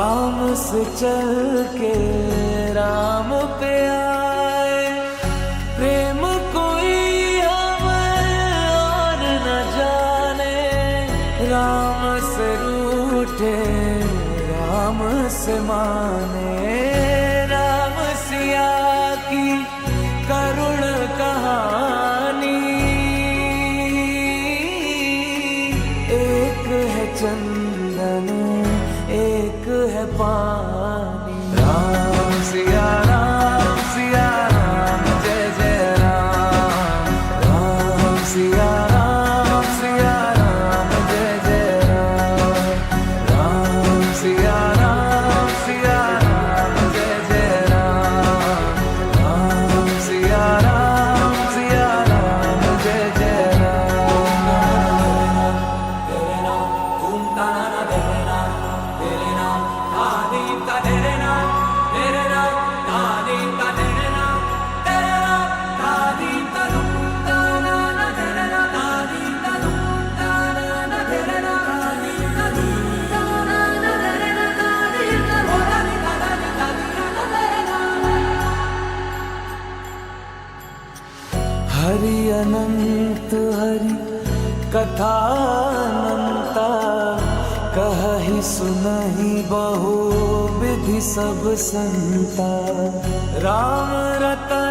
राम से चल के राम पे आए, प्रेम कोई हमें और न जाने। राम से रूठे राम से माने, राम सिया की करुण कहानी। एक है चंदन एक है पानी। राम सिया राम जय जय राम। राम सिया राम जय जय राम। राम सिया राम जय जय राम। राम सिया राम जय जय राम। तेरे नाम तुम ताना तेरे नाम आदि का तेरे नाम आदि का तेरे नाम आदि का तुम ताना तेरे नाम आदि का तुम ताना तेरे नाम आदि का तुम ताना तेरे नाम आदि का तेरे नाम। हरि अनंत हरि कथा अनंता, कहि सुनहि बहु विधि सब संता। राम रतन